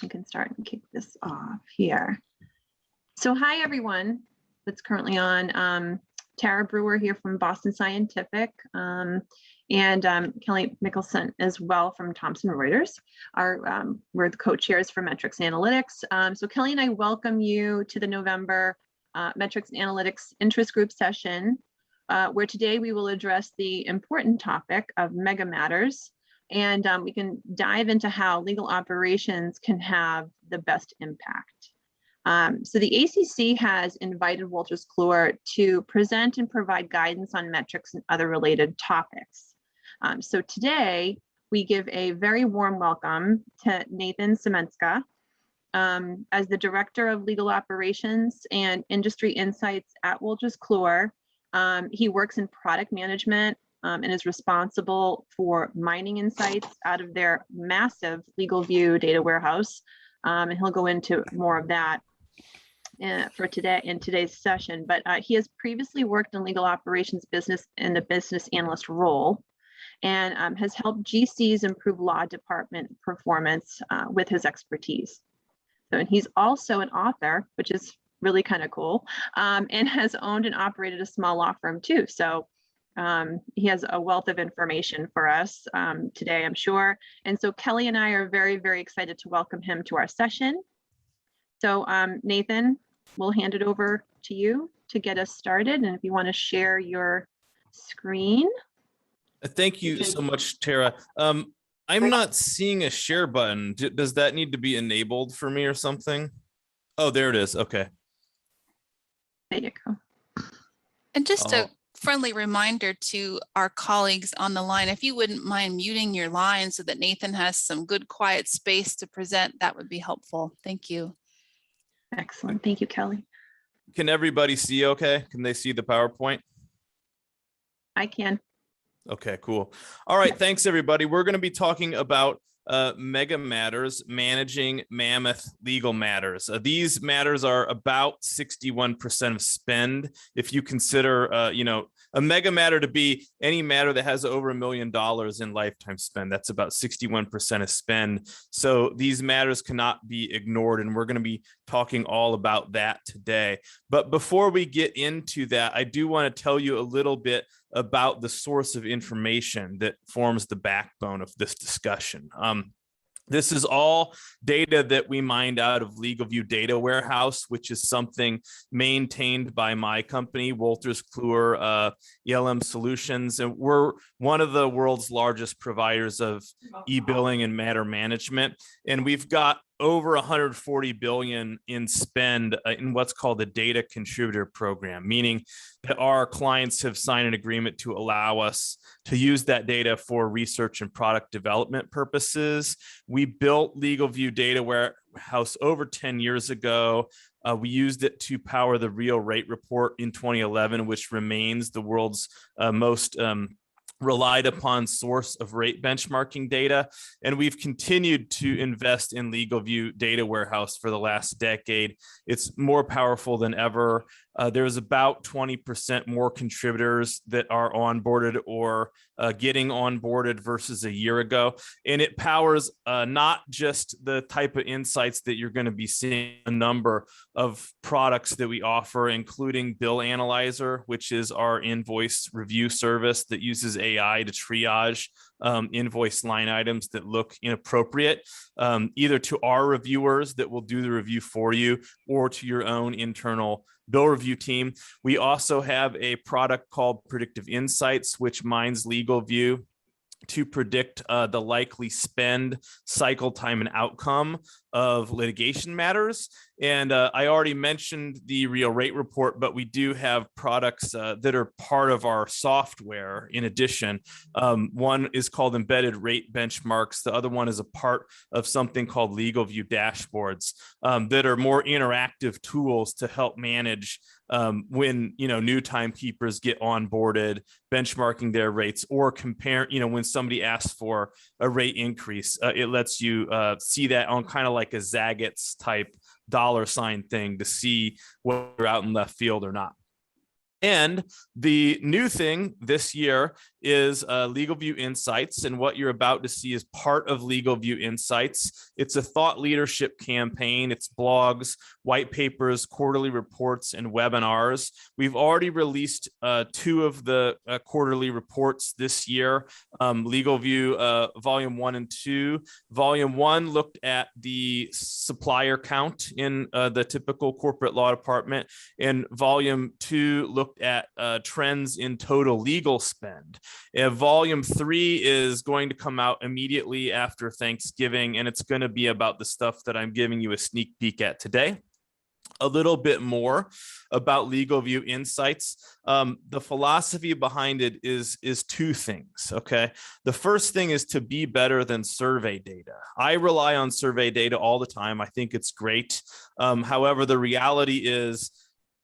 You can start and kick this off here. So hi, everyone that's currently on. Tara Brewer here from Boston Scientific, and Kelly Mickelson as well from Thomson Reuters. We're the co-chairs for Metrics and Analytics. So Kelly and I welcome you to the November Metrics and Analytics Interest Group session, where today we will address the important topic of mega matters, and we can dive into how legal operations can have the best impact. So the ACC has invited Wolters Kluwer to present and provide guidance on metrics and other related topics. So today we give a very warm welcome to Nathan Semenska as the Director of Legal Operations and Industry Insights at Wolters Kluwer. He works in product management and is responsible for mining insights out of their massive LegalVIEW data warehouse. And he'll go into more of that for today in today's session, but he has previously worked in legal operations business in the business analyst role, and has helped GCs improve law department performance with his expertise. So, and he's also an author, which is really kind of cool, and has owned and operated a small law firm too. So he has a wealth of information for us today, I'm sure. And so Kelly and I are very, very excited to welcome him to our session. So Nathan, we'll hand it over to you to get us started. And if you want to share your screen. Thank you so much, Tara. I'm not seeing a share button. Does that need to be enabled for me or something? Oh, there it is. Okay. There you go. And just a friendly reminder to our colleagues on the line, if you wouldn't mind muting your line so that Nathan has some good quiet space to present, that would be helpful. Thank you. Excellent. Thank you, Kelly. Can everybody see okay? Can they see the PowerPoint? I can. Okay, cool. All right, thanks everybody. We're going to be talking about mega matters, managing mammoth legal matters. These matters are about 61% of spend. If you consider, a mega matter to be any matter that has over $1 million in lifetime spend, that's about 61% of spend. So these matters cannot be ignored, and we're going to be talking all about that today. But before we get into that, I do want to tell you a little bit about the source of information that forms the backbone of this discussion. This is all data that we mined out of LegalVIEW Data Warehouse, which is something maintained by my company, Wolters Kluwer ELM Solutions. And we're one of the world's largest providers of e-billing and matter management. And we've got over 140 billion in spend in what's called the Data Contributor Program, meaning that our clients have signed an agreement to allow us to use that data for research and product development purposes. We built LegalVIEW Data Warehouse over 10 years ago. We used it to power the Real Rate Report in 2011, which remains the world's most relied upon source of rate benchmarking data. And we've continued to invest in LegalVIEW Data Warehouse for the last decade. It's more powerful than ever. There's about 20% more contributors that are onboarded or getting onboarded versus a year ago. And it powers not just the type of insights that you're going to be seeing, a number of products that we offer, including Bill Analyzer, which is our invoice review service that uses AI to triage invoice line items that look inappropriate, either to our reviewers that will do the review for you or to your own internal bill review team. We also have a product called Predictive Insights, which mines LegalVIEW to predict the likely spend, cycle time, and outcome of litigation matters. And I already mentioned the Real Rate Report, but we do have products that are part of our software in addition. One is called Embedded Rate Benchmarks. The other one is a part of something called LegalVIEW Dashboards that are more interactive tools to help manage when new timekeepers get onboarded, benchmarking their rates, or compare, when somebody asks for a rate increase, it lets you see that on kind of like a Zagat's type $ thing to see whether you're out in left field or not. And the new thing this year is LegalView Insights. And what you're about to see is part of LegalView Insights. It's a thought leadership campaign. It's blogs, white papers, quarterly reports, and webinars. We've already released 2 of the quarterly reports this year, LegalView Volume 1 and 2. Volume 1 looked at the supplier count in the typical corporate law department, and Volume 2 looked at trends in total legal spend. Volume 3 is going to come out immediately after Thanksgiving, and it's going to be about the stuff that I'm giving you a sneak peek at today. A little bit more about LegalView Insights. The philosophy behind it is 2 things, okay? The first thing is to be better than survey data. I rely on survey data all the time. I think it's great. However, the reality is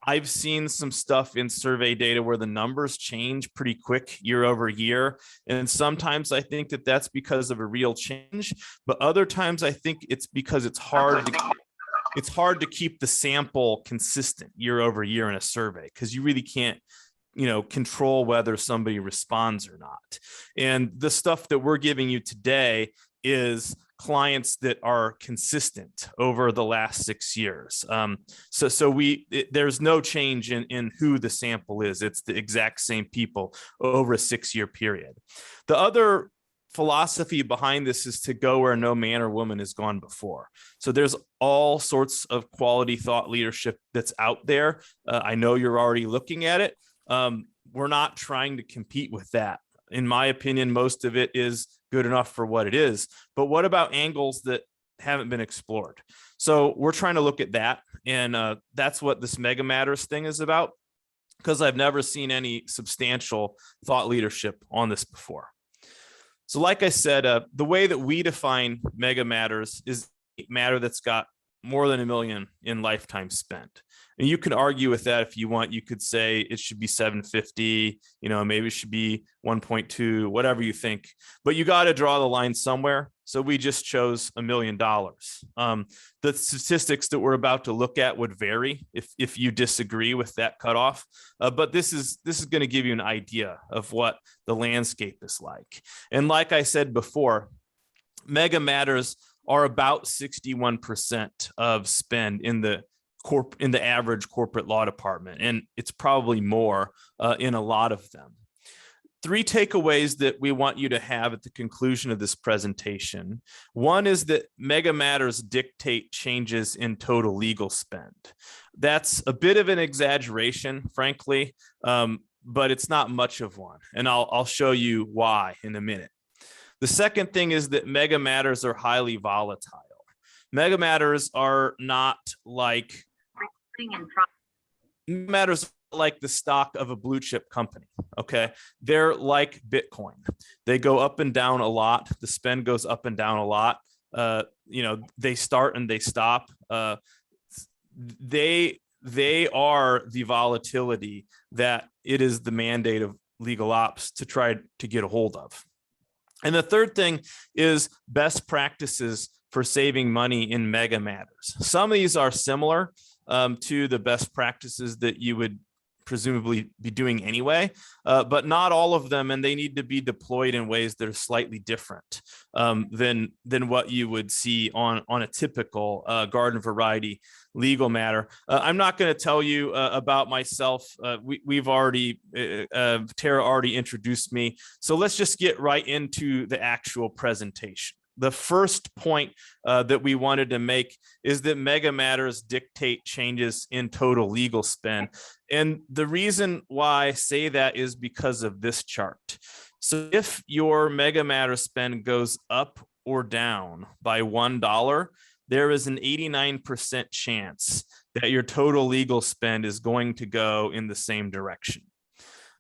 I've seen some stuff in survey data where the numbers change pretty quick year over year. And sometimes I think that that's because of a real change, but other times I think it's because it's hard to keep the sample consistent year over year in a survey, because you really can't, control whether somebody responds or not. And the stuff that we're giving you today is clients that are consistent over the last 6 years. There's no change in who the sample is. It's the exact same people over a 6-year period. The other philosophy behind this is to go where no man or woman has gone before. So there's all sorts of quality thought leadership that's out there. I know you're already looking at it. We're not trying to compete with that. In my opinion, most of it is good enough for what it is. But what about angles that haven't been explored? So we're trying to look at that. And that's what this Mega Matters thing is about, because I've never seen any substantial thought leadership on this before. So like I said, the way that we define Mega Matters is a matter that's got more than $1 million in lifetime spent. And you can argue with that if you want. You could say it should be 750, maybe it should be 1.2, whatever you think, but you got to draw the line somewhere. So we just chose $1 million. The statistics that we're about to look at would vary if you disagree with that cutoff. But this is going to give you an idea of what the landscape is like. And like I said before, Mega Matters are about 61% of spend in the average corporate law department, and it's probably more in a lot of them. 3 takeaways that we want you to have at the conclusion of this presentation. One is that Mega Matters dictate changes in total legal spend. That's a bit of an exaggeration, frankly, but it's not much of one, and I'll show you why in a minute. The second thing is that Mega Matters are highly volatile. Mega Matters are not like the stock of a blue chip company. Okay. They're like Bitcoin. They go up and down a lot. The spend goes up and down a lot. They start and they stop. They are the volatility that it is the mandate of legal ops to try to get a hold of. And the third thing is best practices for saving money in Mega Matters. Some of these are similar to the best practices that you would presumably be doing anyway, but not all of them, and they need to be deployed in ways that are slightly different than what you would see on a typical garden variety legal matter. I'm not going to tell you about myself. We've already, Tara already introduced me, so let's just get right into the actual presentation. The first point that we wanted to make is that Mega Matters dictate changes in total legal spend. And the reason why I say that is because of this chart. So if your Mega Matters spend goes up or down by $1, there is an 89% chance that your total legal spend is going to go in the same direction.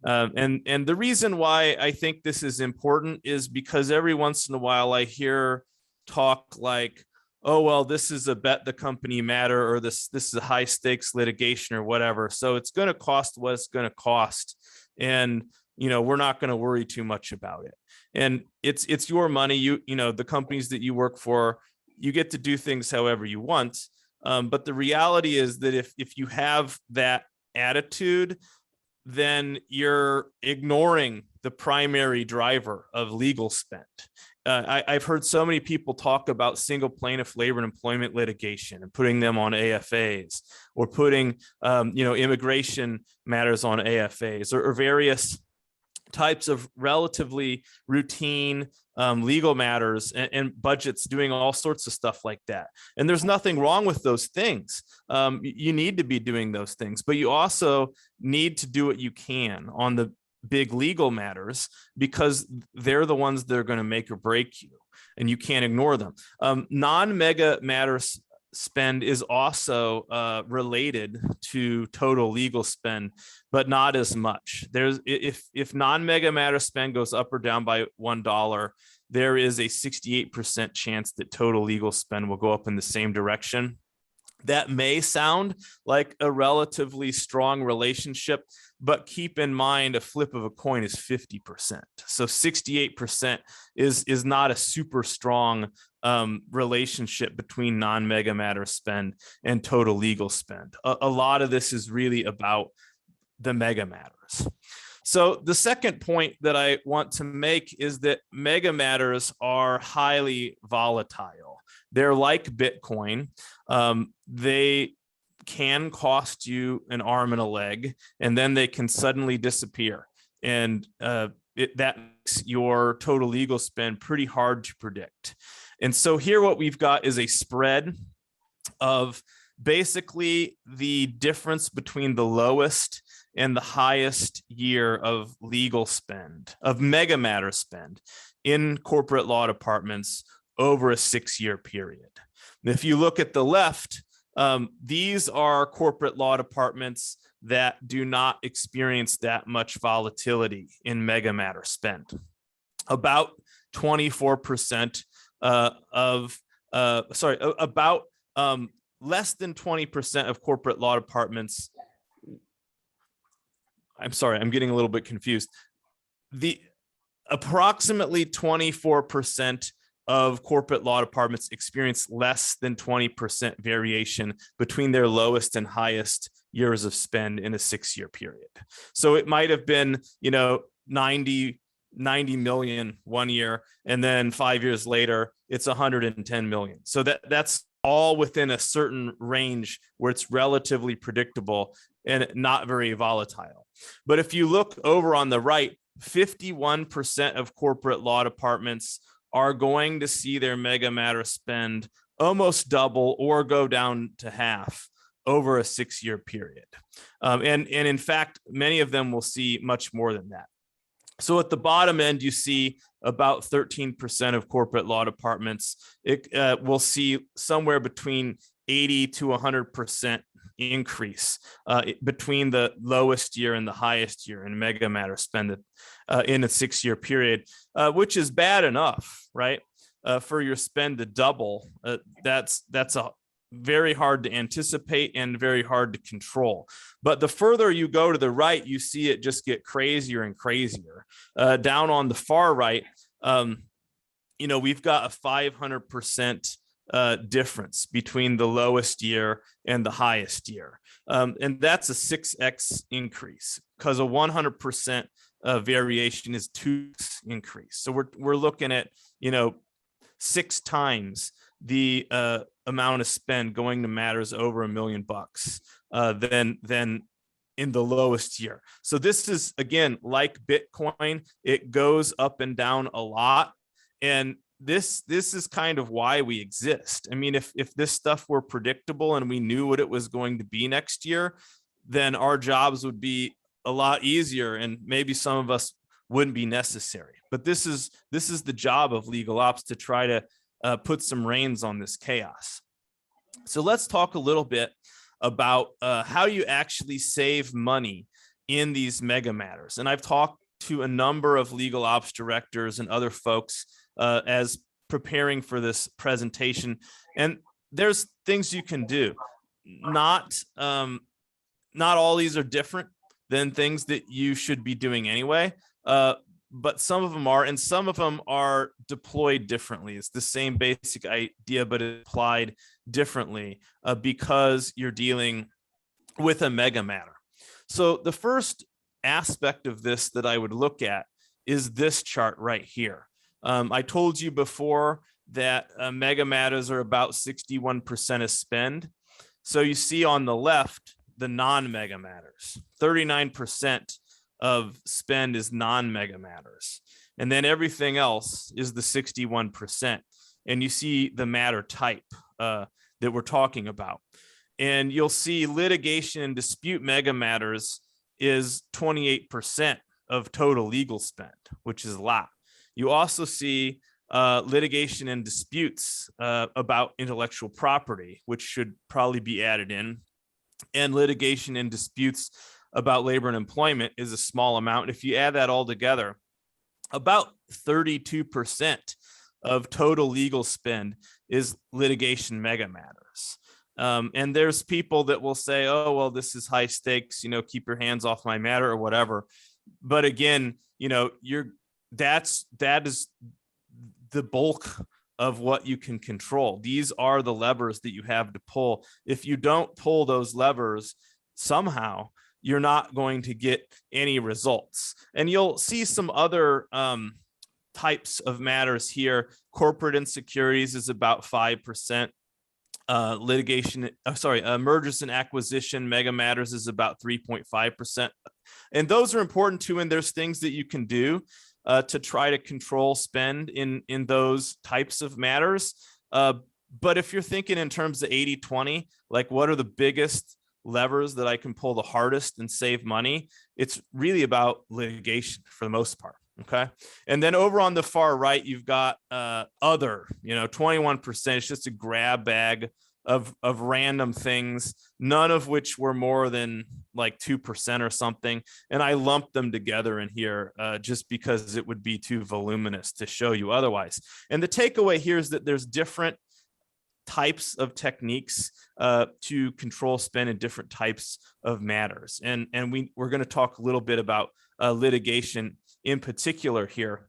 And the reason why I think this is important is because every once in a while I hear talk like, oh, well, this is a bet the company matter, or this is a high stakes litigation or whatever. So it's going to cost what it's going to cost. And, we're not going to worry too much about it. And it's your money. The companies that you work for, you get to do things however you want. But the reality is that if you have that attitude, then you're ignoring the primary driver of legal spend. I've heard so many people talk about single plaintiff labor and employment litigation and putting them on AFAs, or putting immigration matters on AFAs, or various types of relatively routine legal matters and budgets, doing all sorts of stuff like that. And there's nothing wrong with those things. You need to be doing those things, but you also need to do what you can on the big legal matters, because they're the ones that are going to make or break you, and you can't ignore them. Non-mega matters spend is also related to total legal spend, but not as much. If non-mega matter spend goes up or down by $1, there is a 68% chance that total legal spend will go up in the same direction. That may sound like a relatively strong relationship, but keep in mind a flip of a coin is 50%. So 68% is not a super strong relationship between non-mega matter spend and total legal spend. A lot of this is really about the mega matters. So the second point that I want to make is that mega matters are highly volatile. They're like Bitcoin. They can cost you an arm and a leg, and then they can suddenly disappear. And that makes your total legal spend pretty hard to predict. And so here what we've got is a spread of basically the difference between the lowest and the highest year of legal spend, of mega matter spend in corporate law departments over a 6-year period. If you look at the left, these are corporate law departments that do not experience that much volatility in mega matter spend. About 24% about less than 20% of corporate law departments. I'm sorry, I'm getting a little bit confused. The approximately 24% of corporate law departments experience less than 20% variation between their lowest and highest years of spend in a 6-year period. So it might have been, 90 million one year, and then 5 years later, it's 110 million. So that's all within a certain range where it's relatively predictable and not very volatile. But if you look over on the right, 51% of corporate law departments are going to see their mega matter spend almost double or go down to half over a 6-year period. And in fact, many of them will see much more than that. So at the bottom end, you see about 13% of corporate law departments will see somewhere between 80 to 100% increase between the lowest year and the highest year in mega matter spend in a 6-year period, which is bad enough, right? For your spend to double, that's a very hard to anticipate and very hard to control. But the further you go to the right, you see it just get crazier and crazier. Down on the far right, we've got a 500% difference between the lowest year and the highest year. And that's a 6x increase, because a 100% variation is 2x increase. So we're looking at, 6 times the amount of spend going to matters over $1 million than in the lowest year. So this is, again, like Bitcoin, it goes up and down a lot. And this is kind of why we exist. I mean, if this stuff were predictable and we knew what it was going to be next year, then our jobs would be a lot easier, and maybe some of us wouldn't be necessary. But this is the job of legal ops, to try to put some reins on this chaos. So let's talk a little bit about how you actually save money in these mega matters. And I've talked to a number of legal ops directors and other folks as preparing for this presentation. And there's things you can do. Not all these are different than things that you should be doing anyway. But some of them are, and some of them are deployed differently. It's the same basic idea, but applied differently because you're dealing with a mega matter. So the first aspect of this that I would look at is this chart right here. I told you before that mega matters are about 61% of spend. So you see on the left, the non-mega matters, 39% of spend is non-mega matters. And then everything else is the 61%. And you see the matter type that we're talking about. And you'll see litigation and dispute mega matters is 28% of total legal spend, which is a lot. You also see litigation and disputes about intellectual property, which should probably be added in. And litigation and disputes about labor and employment is a small amount. If you add that all together, about 32% of total legal spend is litigation mega matters. And there's people that will say, oh, well, this is high stakes, keep your hands off my matter or whatever. But again, that is the bulk of what you can control. These are the levers that you have to pull. If you don't pull those levers somehow, you're not going to get any results. And you'll see some other types of matters here. Corporate insecurities is about 5%. Mergers and acquisition mega matters is about 3.5%. And those are important too. And there's things that you can do to try to control spend in those types of matters. But if you're thinking in terms of 80-20, like what are the biggest levers that I can pull the hardest and save money, it's really about litigation for the most part. Okay. And then over on the far right, you've got other, 21%. It's just a grab bag of random things, none of which were more than like 2% or something. And I lumped them together in here just because it would be too voluminous to show you otherwise. And the takeaway here is that there's different types of techniques to control spend in different types of matters. And we're going to talk a little bit about litigation in particular here,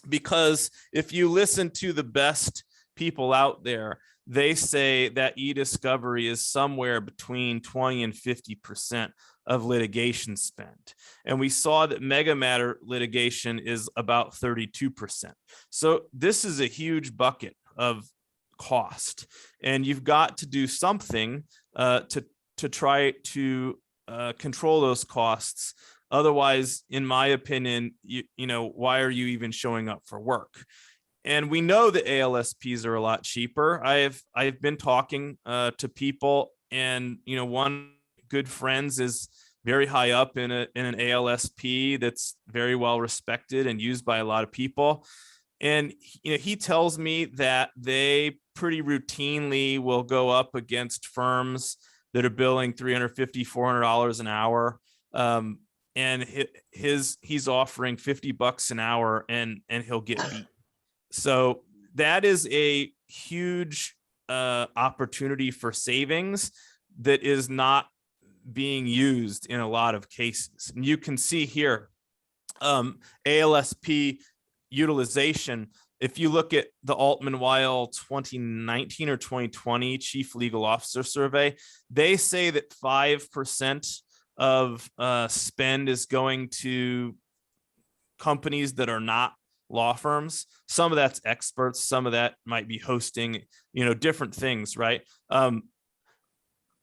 because if you listen to the best people out there, they say that e-discovery is somewhere between 20 and 50% of litigation spend. And we saw that mega matter litigation is about 32%. So this is a huge bucket of cost, and you've got to do something to try to control those costs. Otherwise, in my opinion, why are you even showing up for work? And we know that ALSPs are a lot cheaper. I've been talking to people, and one good friends is very high up in an ALSP that's very well respected and used by a lot of people. And he tells me that they pretty routinely will go up against firms that are billing $350, $400 an hour. And he's offering $50 an hour, and he'll get beat. So that is a huge opportunity for savings that is not being used in a lot of cases. And you can see here, ALSP utilization. If you look at the Altman-Weil 2019 or 2020 Chief Legal Officer Survey, they say that 5% of spend is going to companies that are not law firms. Some of that's experts, some of that might be hosting, different things, right?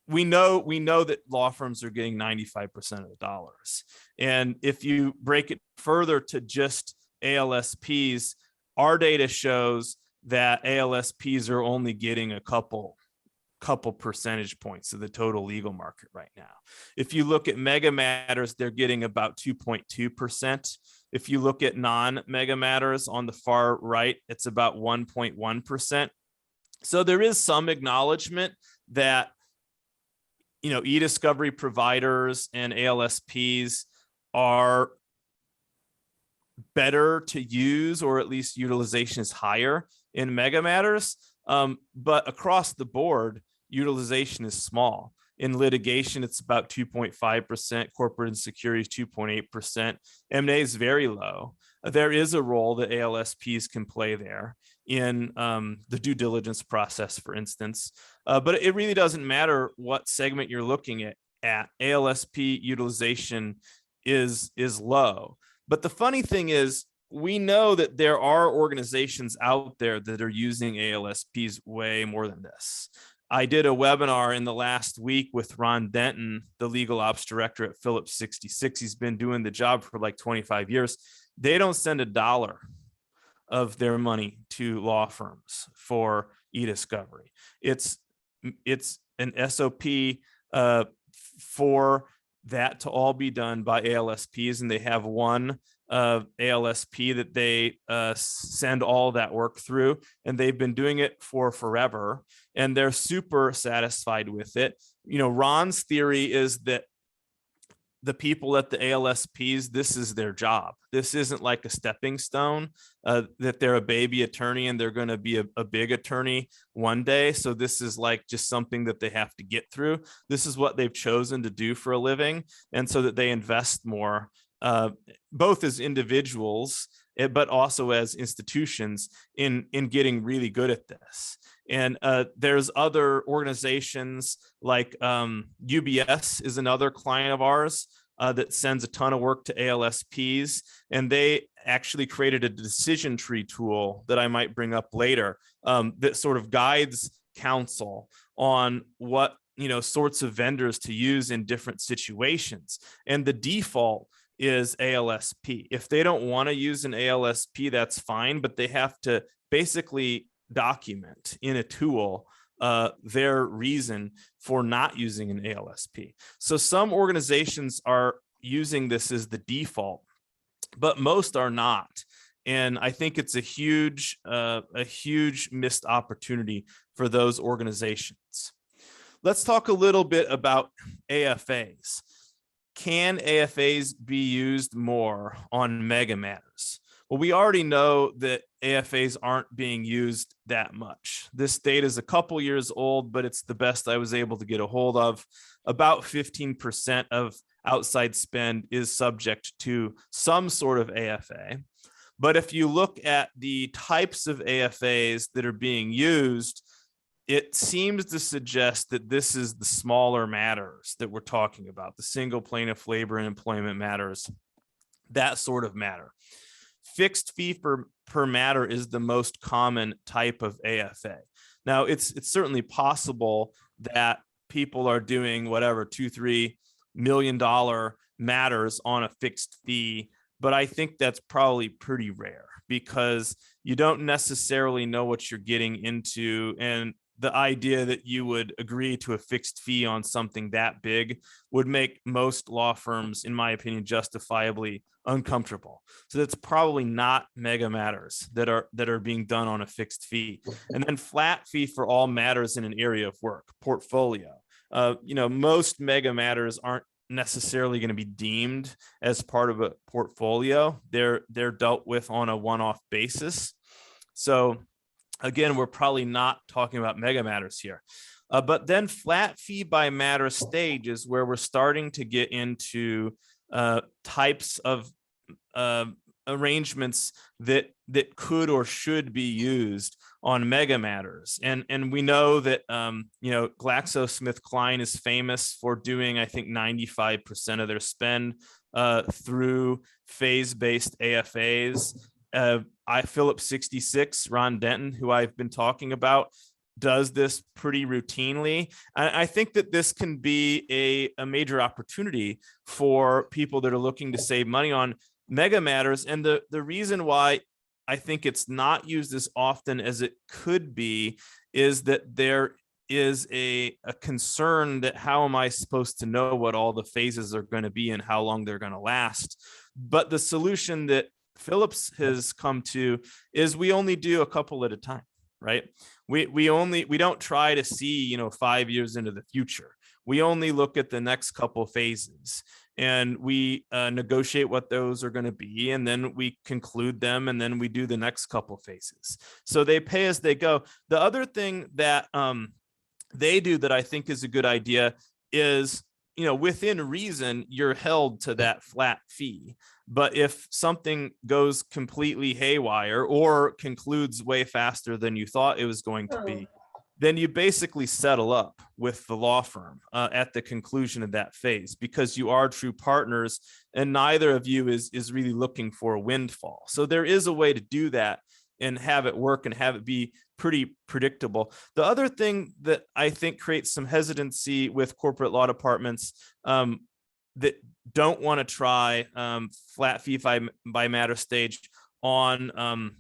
We know that law firms are getting 95% of the dollars. And if you break it further to just ALSPs, our data shows that ALSPs are only getting a couple percentage points of the total legal market right now. If you look at mega matters, they're getting about 2.2%. If you look at non-mega matters on the far right, it's about 1.1%. So there is some acknowledgement that, e-discovery providers and ALSPs are better to use, or at least utilization is higher in mega matters. But across the board, utilization is small. In litigation, it's about 2.5%. Corporate insecurities, 2.8%. M&A is very low. There is a role that ALSPs can play there in the due diligence process, for instance. But it really doesn't matter what segment you're looking at. ALSP utilization is low. But the funny thing is, we know that there are organizations out there that are using ALSPs way more than this. I did a webinar in the last week with Ron Denton, the legal ops director at Phillips 66. He's been doing the job for like 25 years. They don't send $1 of their money to law firms for e-discovery. It's an SOP for that to all be done by ALSPs, and they have one ALSP that they send all that work through, and they've been doing it for forever, and they're super satisfied with it. You know, Ron's theory is that the people at the ALSPs, this is their job. This isn't like a stepping stone, that they're a baby attorney and they're going to be a big attorney one day. So this is like just something that they have to get through. This is what they've chosen to do for a living. And so that they invest more, both as individuals, but also as institutions in getting really good at this. And there's other organizations like UBS is another client of ours that sends a ton of work to ALSPs, and they actually created a decision tree tool that I might bring up later that sort of guides counsel on what, you know, sorts of vendors to use in different situations. And the default is ALSP. If they don't want to use an ALSP, that's fine, but they have to basically document in a tool their reason for not using an ALSP. So some organizations are using this as the default, but most are not. And I think it's a huge missed opportunity for those organizations. Let's talk a little bit about AFAs. Can AFAs be used more on mega matters? Well, we already know that AFAs aren't being used that much. This data is a couple years old, but it's the best I was able to get a hold of. About 15% of outside spend is subject to some sort of AFA. But if you look at the types of AFAs that are being used, it seems to suggest that this is the smaller matters that we're talking about, the single plaintiff labor and employment matters, that sort of matter. Fixed fee per matter is the most common type of AFA. Now, it's certainly possible that people are doing whatever, $2-3 million matters on a fixed fee, but I think that's probably pretty rare because you don't necessarily know what you're getting into, and the idea that you would agree to a fixed fee on something that big would make most law firms, in my opinion, justifiably uncomfortable. So that's probably not mega matters that are being done on a fixed fee. And then flat fee for all matters in an area of work, portfolio. You know, most mega matters aren't necessarily going to be deemed as part of a portfolio. They're dealt with on a one-off basis. So again, we're probably not talking about mega matters here. But then flat fee by matter stage is where we're starting to get into types of arrangements that could or should be used on mega matters. And we know that, you know, GlaxoSmithKline is famous for doing, I think, 95% of their spend through phase-based AFAs. Phillips 66, Ron Denton, who I've been talking about, does this pretty routinely. I think that this can be a major opportunity for people that are looking to save money on mega matters. And the reason why I think it's not used as often as it could be is that there is a concern that how am I supposed to know what all the phases are going to be and how long they're going to last? But the solution that Phillips has come to is we only do a couple at a time, right? We don't try to see, you know, 5 years into the future. We only look at the next couple phases and we negotiate what those are going to be, and then we conclude them, and then we do the next couple phases. So they pay as they go. The other thing that they do that I think is a good idea is, you know, within reason, you're held to that flat fee. But if something goes completely haywire or concludes way faster than you thought it was going to be, then you basically settle up with the law firm at the conclusion of that phase, because you are true partners and neither of you is really looking for a windfall. So there is a way to do that and have it work and have it be pretty predictable. The other thing that I think creates some hesitancy with corporate law departments that don't want to try flat fee by matter stage on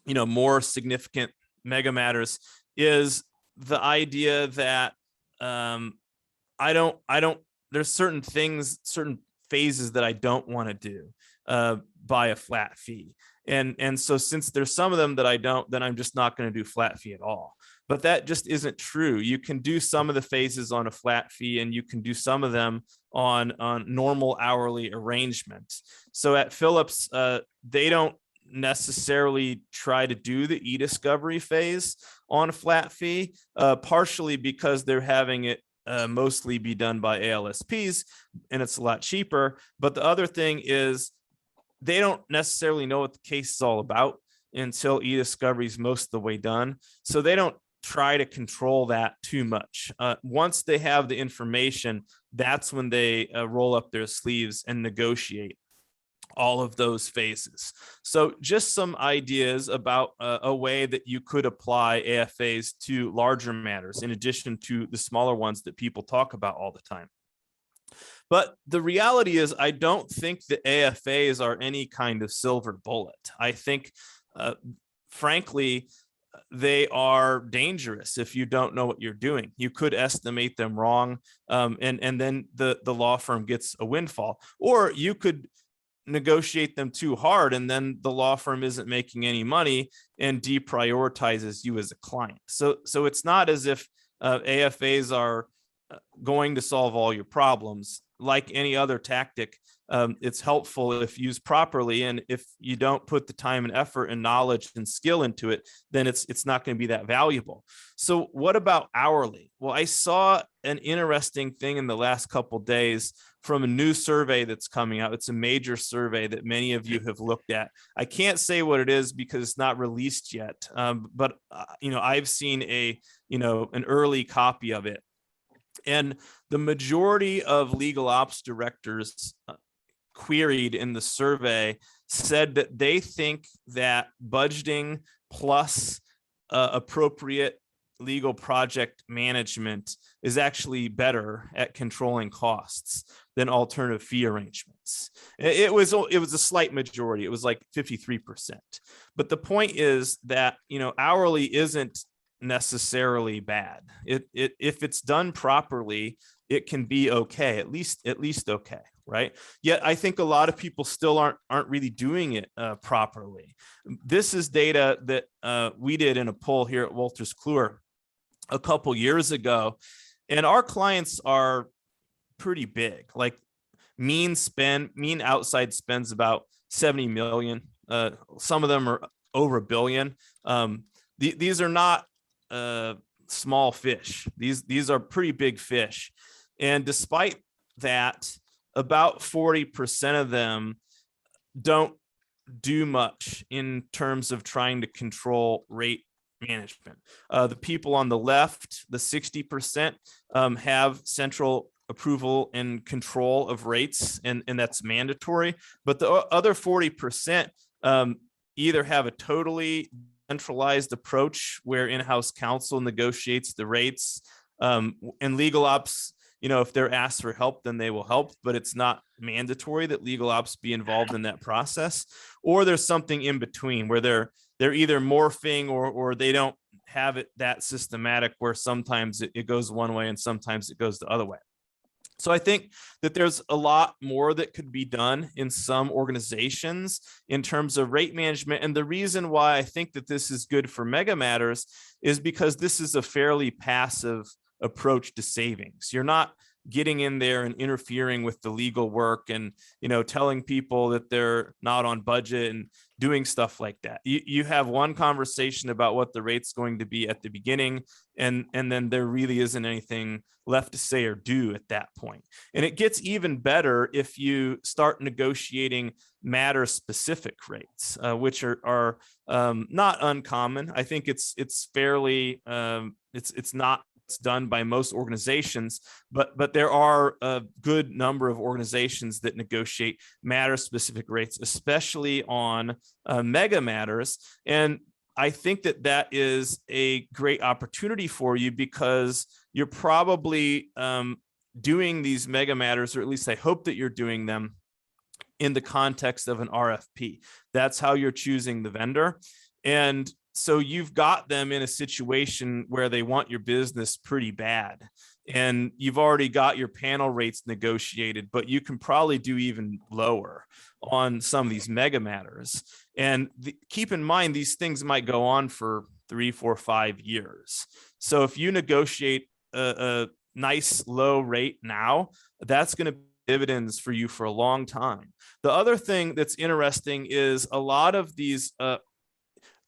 more significant mega matters is the idea that there's certain things, certain phases that I don't want to do by a flat fee. And so since there's some of them that I don't, then I'm just not going to do flat fee at all. But that just isn't true. You can do some of the phases on a flat fee and you can do some of them on normal hourly arrangement. So at Phillips, they don't necessarily try to do the e-discovery phase on a flat fee, partially because they're having it mostly be done by ALSPs and it's a lot cheaper. But the other thing is they don't necessarily know what the case is all about until e-discovery is most of the way done. So they don't try to control that too much. Once they have the information, that's when they roll up their sleeves and negotiate all of those phases. So just some ideas about a way that you could apply AFAs to larger matters in addition to the smaller ones that people talk about all the time. But the reality is, I don't think the AFAs are any kind of silver bullet. I think, frankly, they are dangerous if you don't know what you're doing. You could estimate them wrong, and then the law firm gets a windfall. Or you could negotiate them too hard, and then the law firm isn't making any money and deprioritizes you as a client. So it's not as if AFAs are going to solve all your problems. Like any other tactic, it's helpful if used properly. And if you don't put the time and effort and knowledge and skill into it, then it's not going to be that valuable. So what about hourly? Well, I saw an interesting thing in the last couple of days from a new survey that's coming out. It's a major survey that many of you have looked at. I can't say what it is because it's not released yet. But I've seen an early copy of it. And the majority of legal ops directors queried in the survey said that they think that budgeting plus appropriate legal project management is actually better at controlling costs than alternative fee arrangements. It was a slight majority. It was like 53%. But the point is that, hourly isn't necessarily bad. If it's done properly, it can be okay, at least okay, right? Yet I think a lot of people still aren't really doing it properly. This is data that we did in a poll here at Wolters Kluwer a couple years ago, and our clients are pretty big. Like mean outside spends about 70 million. Some of them are over $1 billion. These are not small fish. These are pretty big fish. And despite that, about 40% of them don't do much in terms of trying to control rate management. The people on the left, the 60%, have central approval and control of rates, and that's mandatory. But the other 40% either have a totally centralized approach where in-house counsel negotiates the rates, and legal ops, if they're asked for help, then they will help, but it's not mandatory that legal ops be involved in that process. Or there's something in between where they're either morphing or they don't have it that systematic, where sometimes it goes one way and sometimes it goes the other way. So I think that there's a lot more that could be done in some organizations in terms of rate management. And the reason why I think that this is good for mega matters is because this is a fairly passive approach to savings. You're not getting in there and interfering with the legal work and, telling people that they're not on budget and doing stuff like that. You have one conversation about what the rate's going to be at the beginning, and then there really isn't anything left to say or do at that point. And it gets even better if you start negotiating matter specific rates, which are not uncommon. I think it's fairly, it's not what's done by most organizations, but there are a good number of organizations that negotiate matter-specific rates, especially on mega matters. And I think that that is a great opportunity for you because you're probably doing these mega matters, or at least I hope that you're doing them in the context of an RFP. That's how you're choosing the vendor. And so you've got them in a situation where they want your business pretty bad. And you've already got your panel rates negotiated, but you can probably do even lower on some of these mega matters. And keep in mind, these things might go on for 3, 4, 5 years. So if you negotiate a nice low rate now, that's going to dividends for you for a long time. The other thing that's interesting is a lot of these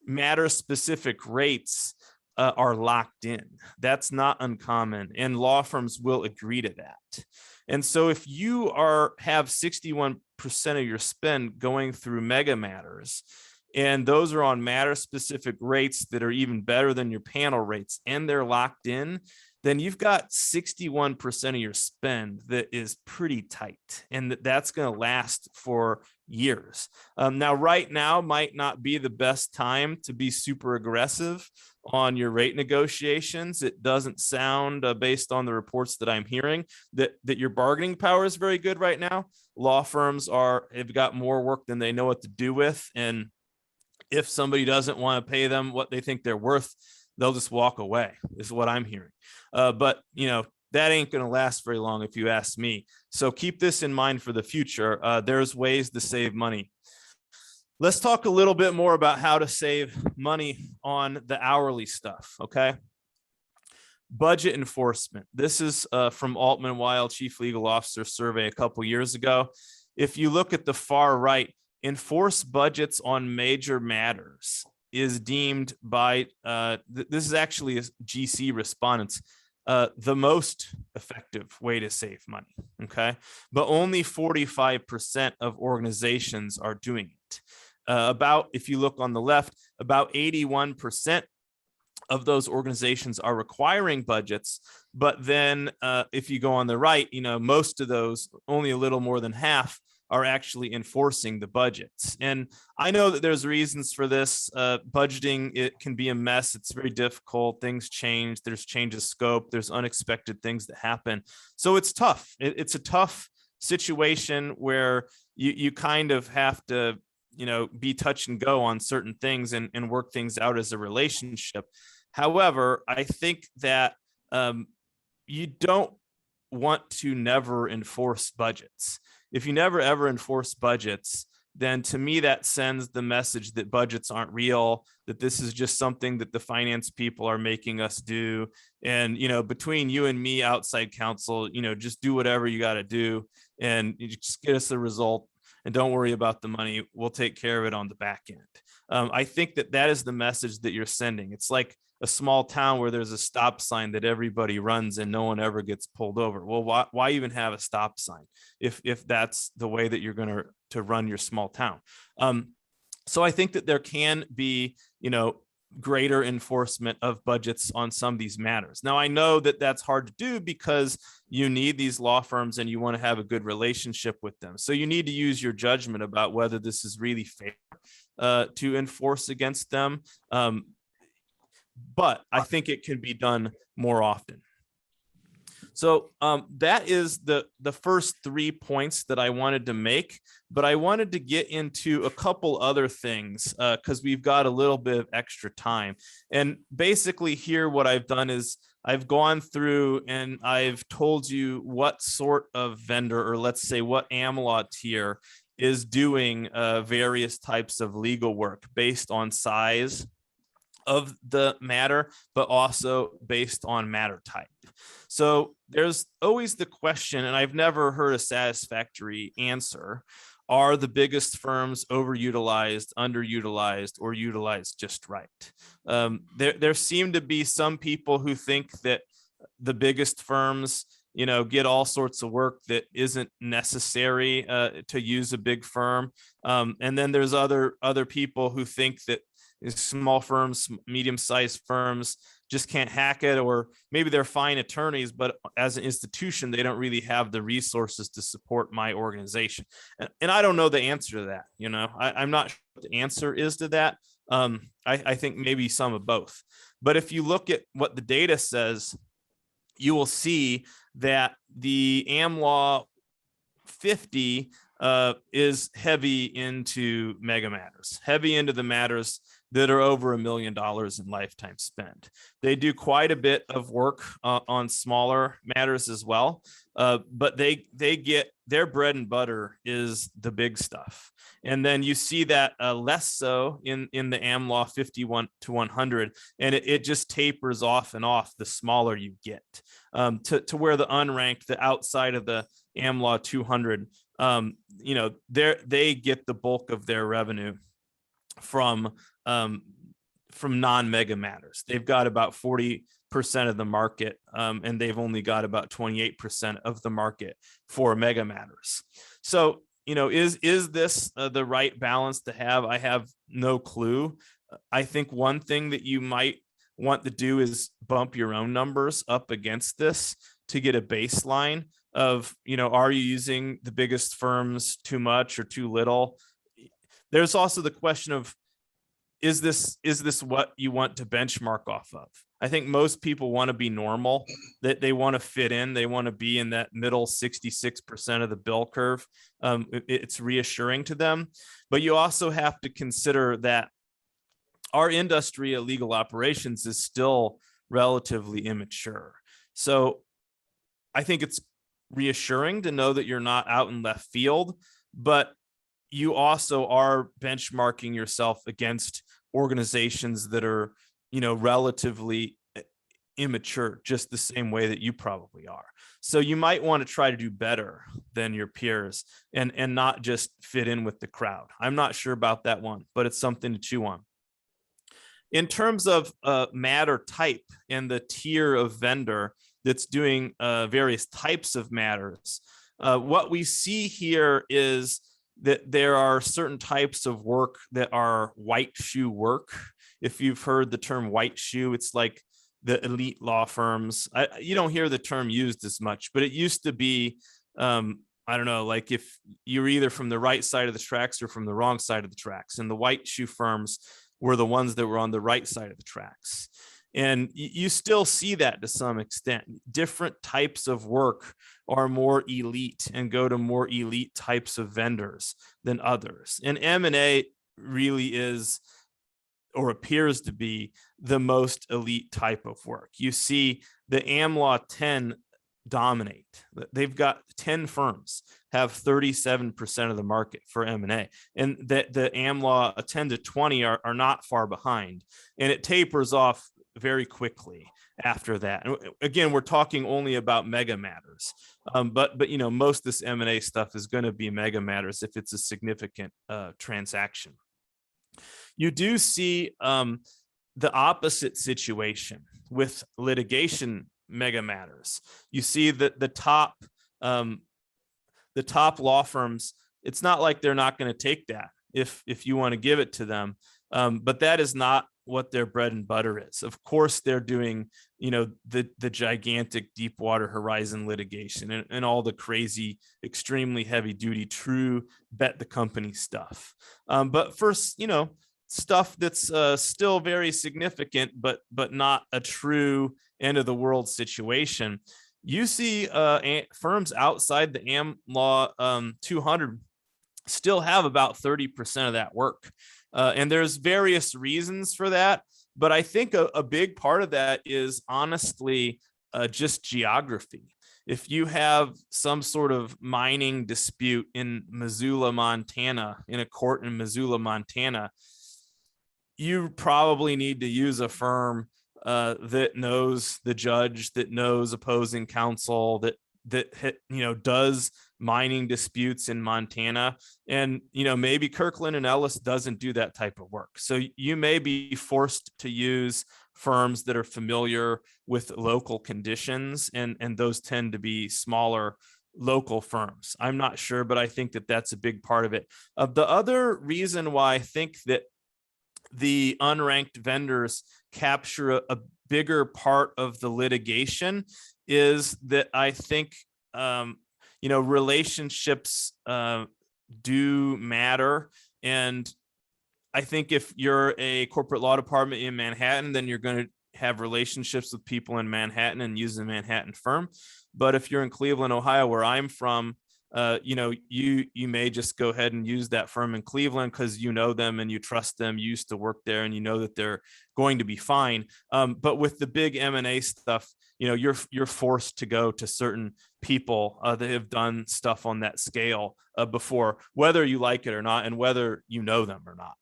matter specific rates are locked in. That's not uncommon, and law firms will agree to that. And so if you have 61% of your spend going through mega matters, and those are on matter specific rates that are even better than your panel rates, and they're locked in, then you've got 61% of your spend that is pretty tight, and that's going to last for years. Now, right now might not be the best time to be super aggressive on your rate negotiations. It doesn't sound, based on the reports that I'm hearing, that your bargaining power is very good right now. Law firms have got more work than they know what to do with, and if somebody doesn't want to pay them what they think they're worth, they'll just walk away, is what I'm hearing. But, that ain't going to last very long if you ask me. So keep this in mind for the future. There's ways to save money. Let's talk a little bit more about how to save money on the hourly stuff, okay? Budget enforcement. This is from Altman Weil Chief Legal Officer survey a couple years ago. If you look at the far right, enforce budgets on major matters is deemed by, this is actually a GC respondents, the most effective way to save money, okay? But only 45% of organizations are doing it. If you look on the left, about 81% of those organizations are requiring budgets. But then if you go on the right, most of those, only a little more than half, are actually enforcing the budgets. And I know that there's reasons for this. Budgeting, it can be a mess. It's very difficult. Things change. There's change of scope. There's unexpected things that happen. So it's tough. It's a tough situation where you kind of have to, be touch and go on certain things and work things out as a relationship. However, I think that you don't want to never enforce budgets. If you never ever enforce budgets, then to me that sends the message that budgets aren't real, that this is just something that the finance people are making us do. And, between you and me, outside counsel, just do whatever you got to do and you just get us the result and don't worry about the money. We'll take care of it on the back end. I think that is the message that you're sending. It's like a small town where there's a stop sign that everybody runs and no one ever gets pulled over. Well, why even have a stop sign if that's the way that you're going to run your small town? So I think that there can be, greater enforcement of budgets on some of these matters. Now, I know that that's hard to do because you need these law firms and you want to have a good relationship with them. So you need to use your judgment about whether this is really fair to enforce against them. But I think it can be done more often. So that is the first 3 points that I wanted to make, but I wanted to get into a couple other things because we've got a little bit of extra time. And basically here, what I've done is I've gone through and I've told you what sort of vendor, or let's say what AmLaw tier, is doing various types of legal work based on size of the matter, but also based on matter type. So there's always the question, and I've never heard a satisfactory answer: are the biggest firms overutilized, underutilized, or utilized just right? There seem to be some people who think that the biggest firms, get all sorts of work that isn't necessary to use a big firm. And then there's other people who think that small firms, medium-sized firms just can't hack it, or maybe they're fine attorneys, but as an institution, they don't really have the resources to support my organization. And I don't know the answer to that. I'm not sure what the answer is to that. I think maybe some of both. But if you look at what the data says, you will see that the AmLaw 50 is heavy into mega matters, heavy into the matters that are over $1 million in lifetime spend. They do quite a bit of work on smaller matters as well, but they get their bread and butter is the big stuff. And then you see that less so in the AmLaw 51 to 100, and it just tapers off and off the smaller you get, to where the unranked, the outside of the AmLaw 200, they get the bulk of their revenue from non-mega matters. They've got about 40% of the market, and they've only got about 28% of the market for mega matters. So, is this the right balance to have? I have no clue. I think one thing that you might want to do is bump your own numbers up against this to get a baseline of, are you using the biggest firms too much or too little? There's also the question of, is this what you want to benchmark off of? I think most people want to be normal, that they want to fit in. They want to be in that middle 66% of the bell curve. It's reassuring to them, but you also have to consider that our industry of legal operations is still relatively immature. So I think it's reassuring to know that you're not out in left field, but you also are benchmarking yourself against organizations that are, relatively immature, just the same way that you probably are. So you might want to try to do better than your peers and not just fit in with the crowd. I'm not sure about that one, but it's something to chew on. In terms of matter type and the tier of vendor that's doing various types of matters, what we see here is that there are certain types of work that are white shoe work. If you've heard the term white shoe, it's like the elite law firms. You don't hear the term used as much, but it used to be, I don't know, like if you're either from the right side of the tracks or from the wrong side of the tracks. And the white shoe firms were the ones that were on the right side of the tracks. And you still see that to some extent. Different types of work are more elite and go to more elite types of vendors than others. And M&A really is, or appears to be, the most elite type of work. You see the AmLaw 10 dominate. They've got 10 firms have 37% of the market for M&A, and that the AmLaw 10 to 20 are not far behind, and it tapers off very quickly after that. And again, we're talking only about mega matters, but most of this M&A stuff is going to be mega matters if it's a significant transaction. You do see the opposite situation with litigation mega matters. You see that the top law firms, it's not like they're not going to take that if you want to give it to them, but that is not what their bread and butter is. Of course, they're doing, the gigantic Deepwater Horizon litigation and all the crazy, extremely heavy duty, true bet the company stuff. But first, stuff that's still very significant, but not a true end of the world situation. You see firms outside the AmLaw 200 still have about 30% of that work. And there's various reasons for that. But I think a big part of that is honestly just geography. If you have some sort of mining dispute in Missoula, Montana, in a court in Missoula, Montana, you probably need to use a firm that knows the judge, that knows opposing counsel, that does mining disputes in Montana. And maybe Kirkland and Ellis doesn't do that type of work. So you may be forced to use firms that are familiar with local conditions, and those tend to be smaller local firms. I'm not sure, but I think that that's a big part of it. The other reason why I think that the unranked vendors capture a bigger part of the litigation is that I think, relationships do matter. And I think if you're a corporate law department in Manhattan, then you're going to have relationships with people in Manhattan and use a Manhattan firm. But if you're in Cleveland, Ohio, where I'm from, you may just go ahead and use that firm in Cleveland because you know them and you trust them, you used to work there, and you know that they're going to be fine. But with the big M&A stuff, you're forced to go to certain people that have done stuff on that scale before, whether you like it or not, and whether you know them or not.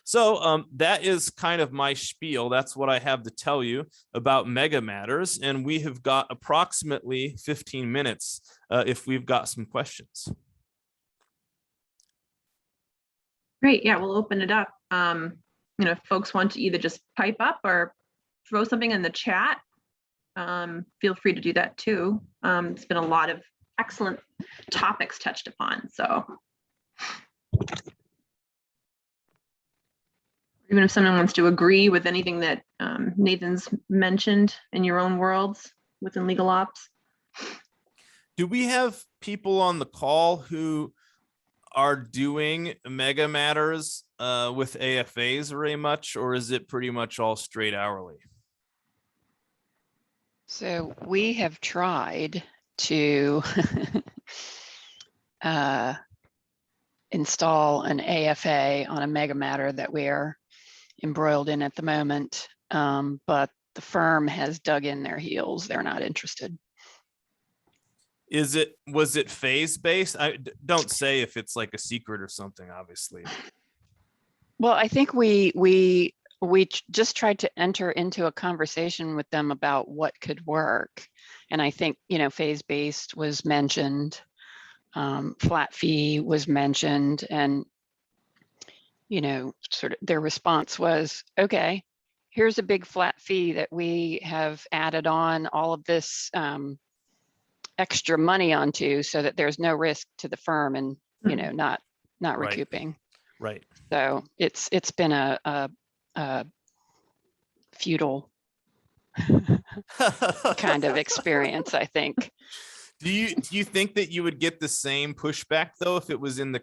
So that is kind of my spiel. That's what I have to tell you about Mega Matters. And we have got approximately 15 minutes if we've got some questions. Great. Yeah, we'll open it up. If folks want to either just pipe up or throw something in the chat, feel free to do that too. It's been a lot of excellent topics touched upon. So even if someone wants to agree with anything that Nathan's mentioned in your own worlds within legal ops. Do we have people on the call who are doing Mega Matters with AFAs very much, or is it pretty much all straight hourly? So we have tried to install an AFA on a Mega Matter that we are embroiled in at the moment, but the firm has dug in their heels. They're not interested. Was it phase based? I don't say if it's like a secret or something, obviously. Well, I think we just tried to enter into a conversation with them about what could work. And I think, phase based was mentioned, flat fee was mentioned, and sort of their response was, okay, here's a big flat fee that we have added on all of this extra money onto so that there's no risk to the firm and, not Right. recouping. Right. So it's been a futile kind of experience, I think. Do you think that you would get the same pushback though if it was in the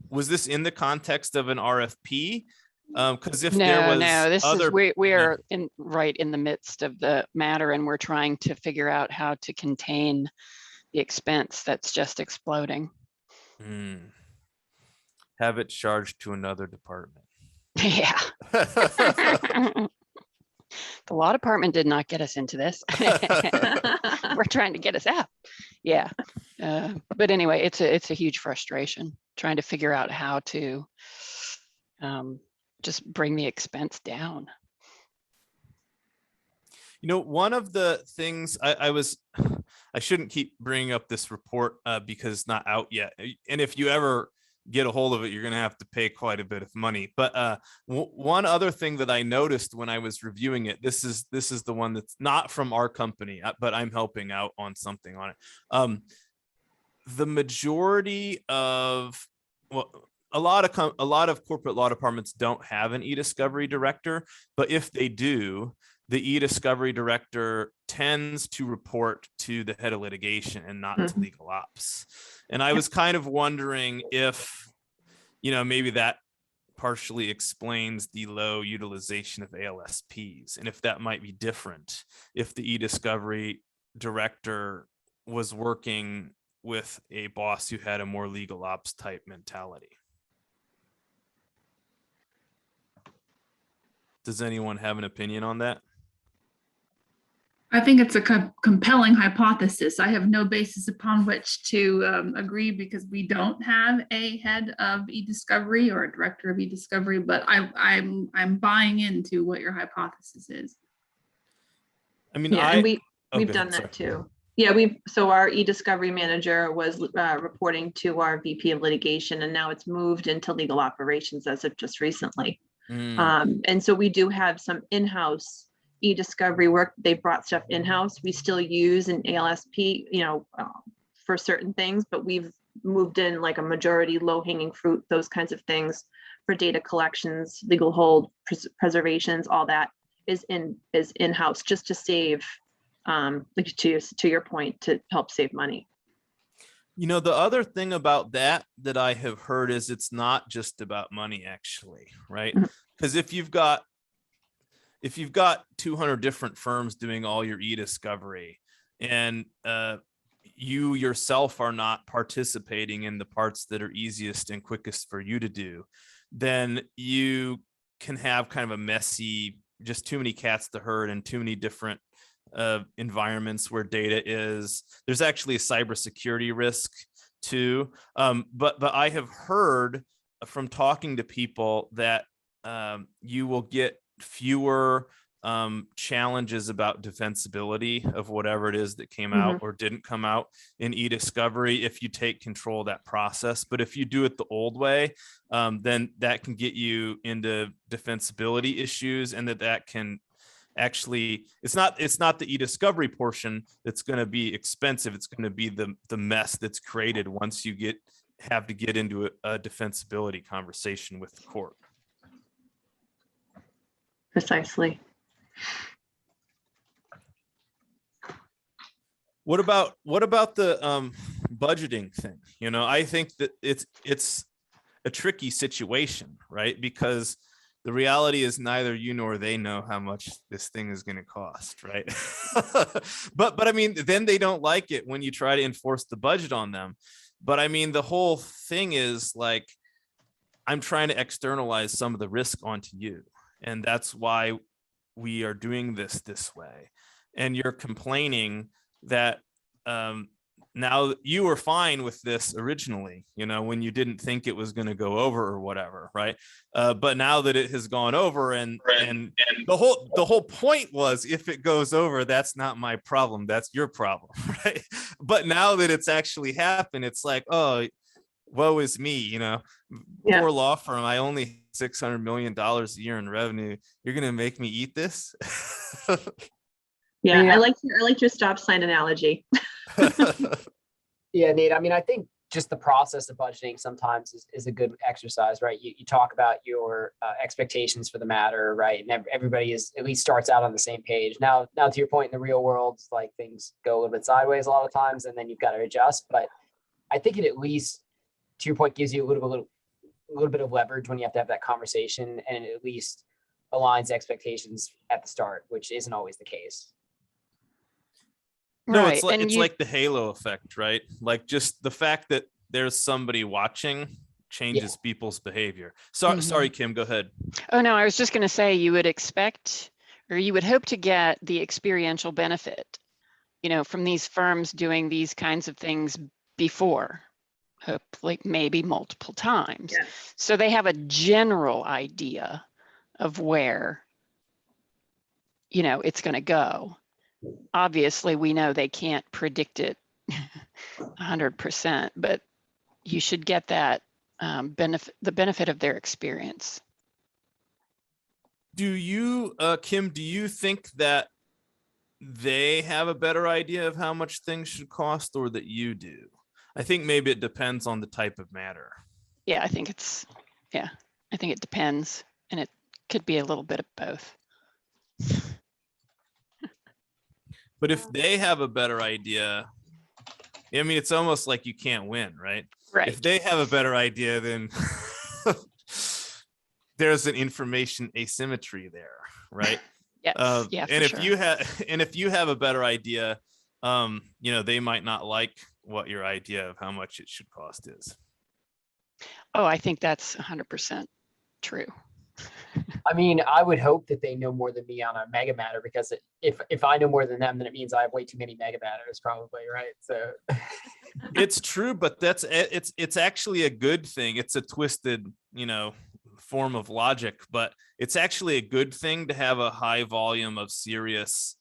was this in the context of an RFP? Because if there was this other, is we are right in the midst of the matter, and we're trying to figure out how to contain the expense that's just exploding. Have it charged to another department. Yeah. The law department did not get us into this. We're trying to get us out. Yeah. But anyway, it's a huge frustration trying to figure out how to just bring the expense down. One of the things I shouldn't keep bringing up this report because it's not out yet. And if you ever get a hold of it, you're going to have to pay quite a bit of money. But one other thing that I noticed when I was reviewing it, this is the one that's not from our company, but I'm helping out on something on it. The majority of, a lot of corporate law departments don't have an e-discovery director, but if they do, the e-discovery director tends to report to the head of litigation and not to legal ops. And I was kind of wondering if, maybe that partially explains the low utilization of ALSPs, and if that might be different if the e-discovery director was working with a boss who had a more legal ops type mentality. Does anyone have an opinion on that? I think it's a compelling hypothesis. I have no basis upon which to agree because we don't have a head of e-discovery or a director of e-discovery, but I'm buying into what your hypothesis is. And we've done that too. Yeah, so our e-discovery manager was reporting to our VP of litigation, and now it's moved into legal operations as of just recently. And so we do have some in-house e-discovery work. They brought stuff in-house. We still use an ALSP, for certain things, but we've moved in like a majority low-hanging fruit, those kinds of things for data collections, legal hold, preservations, all that is in-house, just to save, like to your point, to help save money. You know, the other thing about that I have heard is it's not just about money, actually, right? Mhm. Because if you've got 200 different firms doing all your e-discovery, and you yourself are not participating in the parts that are easiest and quickest for you to do, then you can have kind of a messy, just too many cats to herd and too many different environments where data is. There's actually a cybersecurity risk too. But I have heard from talking to people that you will get fewer challenges about defensibility of whatever it is that came out or didn't come out in e-discovery if you take control of that process. But if you do it the old way, then that can get you into defensibility issues, and that can actually, it's not the e-discovery portion that's going to be expensive. It's going to be the mess that's created once you have to get into a defensibility conversation with the court. Precisely. What about the budgeting thing? You know, I think that it's a tricky situation, right? Because the reality is neither you nor they know how much this thing is going to cost, right? but I mean, then they don't like it when you try to enforce the budget on them. But I mean, the whole thing is like, I'm trying to externalize some of the risk onto you. And that's why we are doing this way. And you're complaining that now you were fine with this originally, you know, when you didn't think it was going to go over or whatever, right? But now that it has gone over, and the whole point was, if it goes over, that's not my problem, that's your problem, right? But now that it's actually happened, it's like, oh, woe is me, you know. Yeah. Poor law firm, I only $600 million a year in revenue. You're going to make me eat this? Yeah, Yeah. I like your stop sign analogy. Yeah, Nate, I mean, I think just the process of budgeting sometimes is a good exercise, right? You talk about your expectations for the matter, right? And everybody at least starts out on the same page. Now to your point, in the real world, like, things go a little bit sideways a lot of times, and then you've got to adjust. But I think it, at least to your point, gives you a little bit of leverage when you have to have that conversation, and it at least aligns expectations at the start, which isn't always the case. No, Right, it's like and it's you- like the halo effect, right? Like, just the fact that there's somebody watching changes people's behavior. Sorry, Kim, go ahead. Oh, no, I was just going to say, you would expect, or you would hope to get the experiential benefit, you know, from these firms doing these kinds of things before, hopefully maybe multiple times. Yeah. So they have a general idea of where, you know, it's going to go. Obviously, we know they can't predict it 100%, but you should get that the benefit of their experience. Do you, Kim, do you think that they have a better idea of how much things should cost, or that you do? I think maybe it depends on the type of matter. Yeah, I think it depends, and it could be a little bit of both. But if they have a better idea, I mean, it's almost like you can't win, right? Right. If they have a better idea, then there's an information asymmetry there, right? Yes. Yeah. And for if sure. you have a better idea, you know, they might not like what your idea of how much it should cost is. Oh, I think that's 100% true. I mean, I would hope that they know more than me on a mega matter, because if I know more than them, then it means I have way too many mega matters, probably, right? So It's true, but it's actually a good thing. It's a twisted, you know, form of logic, but it's actually a good thing to have a high volume of serious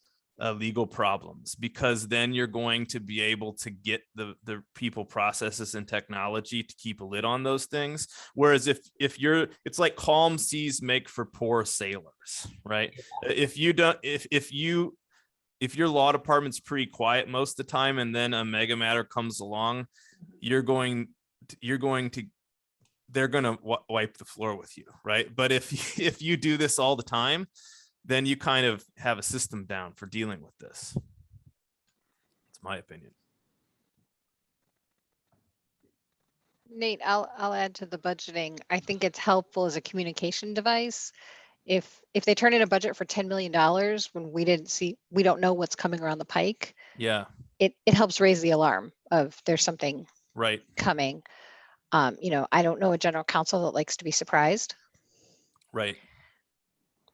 legal problems, because then you're going to be able to get the people, processes, and technology to keep a lid on those things. Whereas if you're, it's like calm seas make for poor sailors, right? If your law department's pretty quiet most of the time, and then a mega matter comes along, they're going to wipe the floor with you, right? But if you do this all the time, then you kind of have a system down for dealing with this. It's my opinion. Nate, I'll add to the budgeting. I think it's helpful as a communication device. If they turn in a budget for $10 million when we don't know what's coming around the pike, Yeah, it helps raise the alarm of there's something right. coming. I don't know a general counsel that likes to be surprised. Right.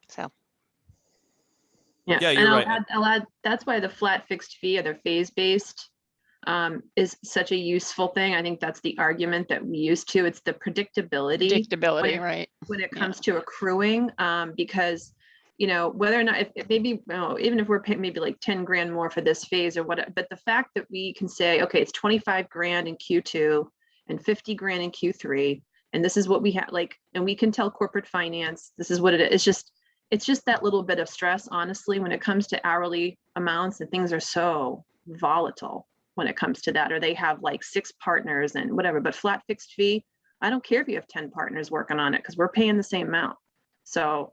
So Yeah, Yeah, and you're I'll right. add, that's why the flat fixed fee or the phase-based is such a useful thing. I think that's the argument that we use to. It's the predictability Predictability, it- right? when it Yeah. comes to accruing, because, whether or not, if maybe, even if we're paying maybe like 10 grand more for this phase or what, but the fact that we can say, okay, it's 25 grand in Q2 and 50 grand in Q3, and this is what we have, and we can tell corporate finance, this is what it is. It's just that little bit of stress, honestly, when it comes to hourly amounts, and things are so volatile when it comes to that, or they have like 6 partners and whatever, but flat fixed fee, I don't care if you have 10 partners working on it, because we're paying the same amount. So,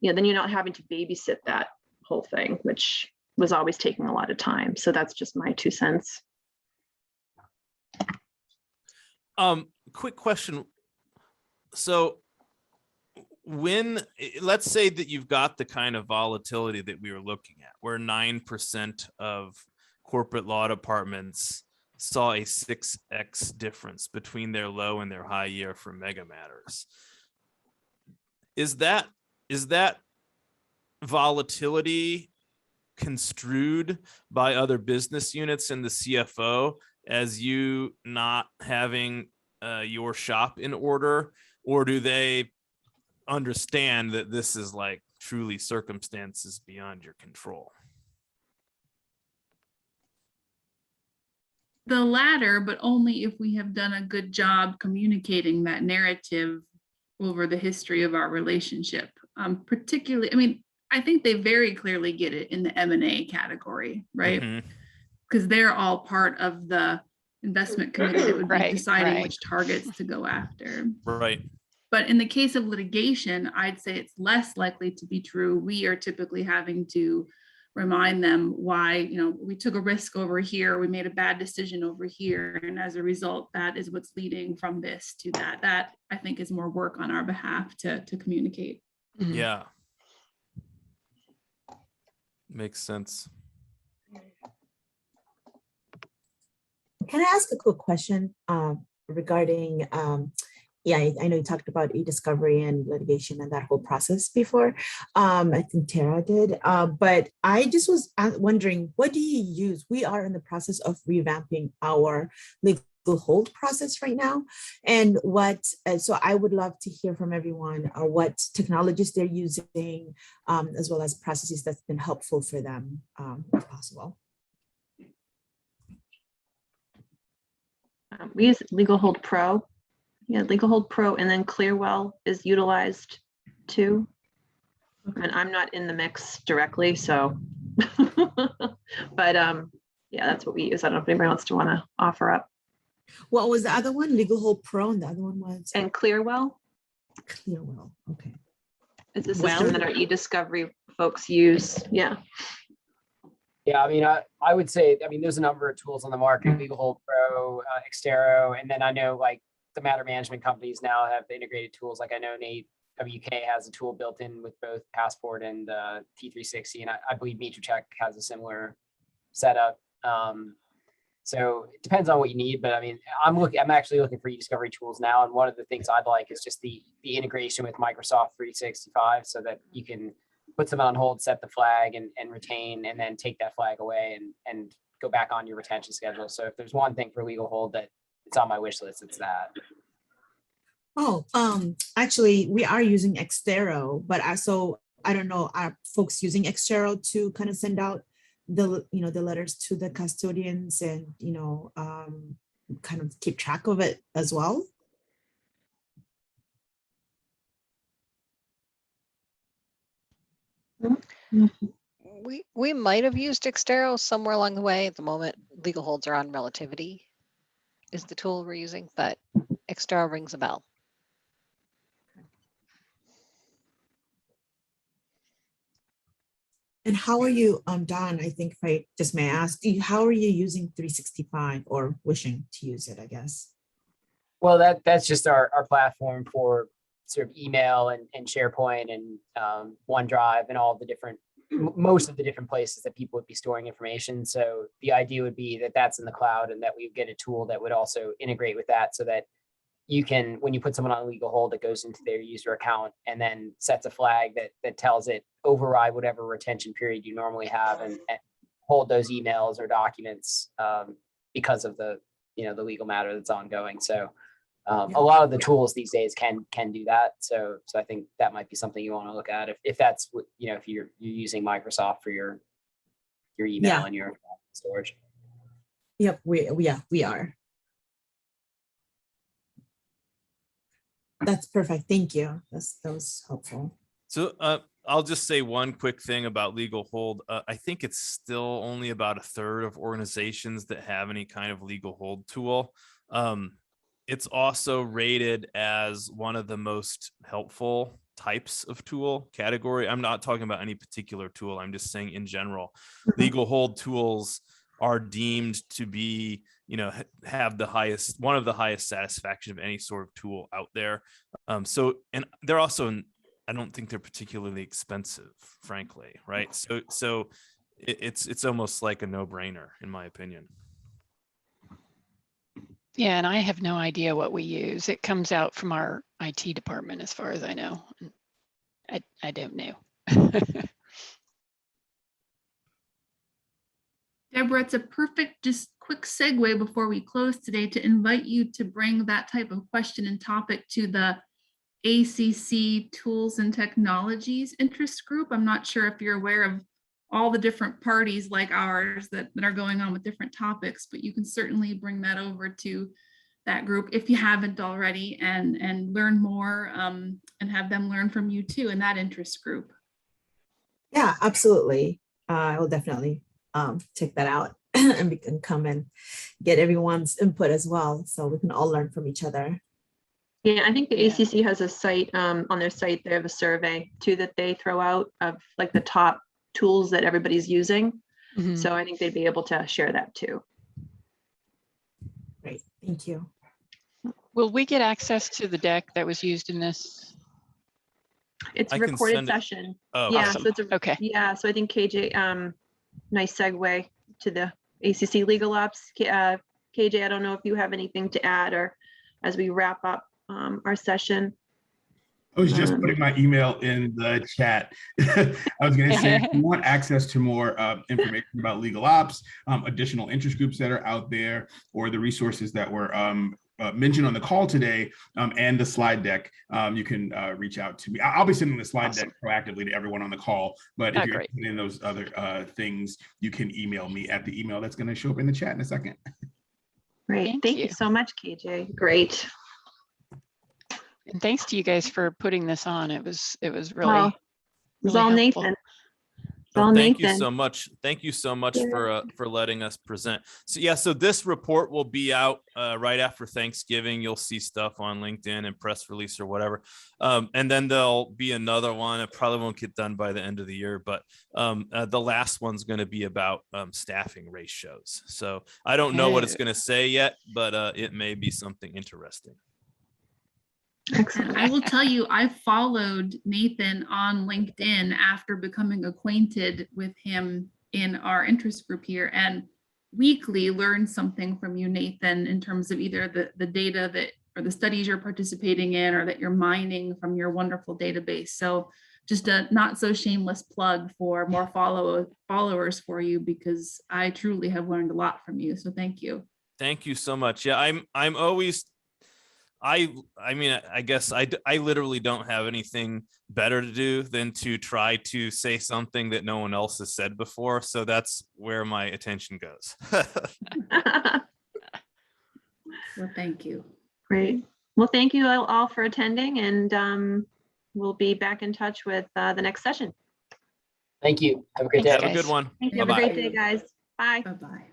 then you're not having to babysit that whole thing, which was always taking a lot of time. So that's just my 2 cents. Quick question. So let's say that you've got the kind of volatility that we were looking at, where 9% of corporate law departments saw a 6x difference between their low and their high year for Mega Matters. Is that volatility construed by other business units and the CFO as you not having your shop in order, or do they understand that this is like truly circumstances beyond your control? The latter, but only if we have done a good job communicating that narrative over the history of our relationship. Particularly, I think they very clearly get it in the M&A category, right? Mhm. Because they're all part of the investment committee that would be Right, deciding right. which targets to go after. Right. But in the case of litigation, I'd say it's less likely to be true. We are typically having to remind them why, we took a risk over here, we made a bad decision over here, and as a result, that is what's leading from this to that. That, I think, is more work on our behalf to communicate. Mhm. Yeah. Makes sense. Can I ask a quick question regarding, I know you talked about e-discovery and litigation and that whole process before. I think Tara did, but I just was wondering, what do you use? We are in the process of revamping our legal hold process right now. And so I would love to hear from everyone what technologies they're using, as well as processes that's been helpful for them, if possible. We use Legal Hold Pro. Yeah, Legal Hold Pro, and then Clearwell is utilized too. And I'm not in the mix directly, so. But yeah, that's what we use. I don't know if anybody wants to want to offer up. What was the other one? Legal Hold Pro, and the other one was And Clearwell Clearwell. Okay. is the system that our e-discovery folks use. Yeah. Yeah, I would say, there's a number of tools on the market, Legal Hold Pro, Extero, and then I know like the matter management companies now have integrated tools. Like I know Nate WK has a tool built in with both Passport and T360, and I believe MetroCheck has a similar setup. So it depends on what you need, but I'm actually looking for e-discovery tools now, and one of the things I'd like is just the integration with Microsoft 365, so that you can put someone on hold, set the flag and retain, and then take that flag away and go back on your retention schedule. So if there's one thing for legal hold that it's on my wish list, it's that. Oh, actually, we are using Extero, but I don't know, are folks using Extero to kind of send out the letters to the custodians and, kind of keep track of it as well? we might have used Extero somewhere along the way. At the moment, legal holds are on Relativity is the tool we're using, but Extero rings a bell. And how are you, Don, I think if I just may ask, how are you using 365 or wishing to use it, I guess? Well, that's just our platform for sort of email and SharePoint and OneDrive and all the different, most of the different places that people would be storing information. So the idea would be that that's in the cloud and that we get a tool that would also integrate with that so that you can, when you put someone on legal hold, it goes into their user account and then sets a flag that tells it override whatever retention period you normally have and hold those emails or documents because of the legal matter that's ongoing. So a lot of the tools these days can do that. So I think that might be something you want to look at if that's what, if you're using Microsoft for your email and your storage. Yep, we are. That's perfect. Thank you. That was helpful. So I'll just say one quick thing about legal hold. I think it's still only about a third of organizations that have any kind of legal hold tool. It's also rated as one of the most helpful types of tool category. I'm not talking about any particular tool. I'm just saying in general, legal hold tools are deemed to be, have one of the highest satisfaction of any sort of tool out there. So, and they're also, I don't think they're particularly expensive, frankly, right? So it's almost like a no-brainer in my opinion. Yeah, and I have no idea what we use. It comes out from our IT department as far as I know. I don't know. Deborah, it's a perfect, just quick segue before we close today to invite you to bring that type of question and topic to the ACC Tools and Technologies interest group. I'm not sure if you're aware of all the different parties like ours that are going on with different topics, but you can certainly bring that over to that group if you haven't already and learn more and have them learn from you too in that interest group. Yeah, absolutely. I will definitely check that out and we can come and get everyone's input as well. So we can all learn from each other. Yeah, I think the ACC has a site on their site. They have a survey too that they throw out of like the top tools that everybody's using. Mhm. So I think they'd be able to share that too. Great, thank you. Will we get access to the deck that was used in this? It's I a can recorded send it- session. Oh, Yeah, awesome. so it's a, Okay. yeah, so I think KJ, nice segue to the ACC Legal Ops. KJ, I don't know if you have anything to add or as we wrap up our session. I was just putting my email in the chat. I was going to say, if you want access to more information about legal ops, additional interest groups that are out there, or the resources that were mentioned on the call today, and the slide deck, you can reach out to me. I'll be sending the slide deck proactively to everyone on the call, but if you're interested in those other things, you can email me at the email that's going to show up in the chat in a second. Great, thank you so much, KJ. Great. And thanks to you guys for putting this on. It was really, Well, it was all helpful. Nathan. Thank you so much. Thank you so much for letting us present. So yeah, so this report will be out right after Thanksgiving. You'll see stuff on LinkedIn and press release or whatever. And then there'll be another one. It probably won't get done by the end of the year, but the last one's going to be about staffing ratios. So I don't know what it's going to say yet, but it may be something interesting. And I will tell you, I followed Nathan on LinkedIn after becoming acquainted with him in our interest group here, and weekly learn something from you, Nathan, in terms of either the data that or the studies you're participating in or that you're mining from your wonderful database. So just a not so shameless plug for more followers for you, because I truly have learned a lot from you. So thank you. Thank you so much. Yeah, I'm always, I mean, I guess I literally don't have anything better to do than to try to say something that no one else has said before. So that's where my attention goes. Well, thank you. Great. Well, thank you all for attending, and we'll be back in touch with the next session. Thank you. Have a great day. Have a good one. Thank you. Have a Bye-bye. great day, guys. Bye. Bye-bye.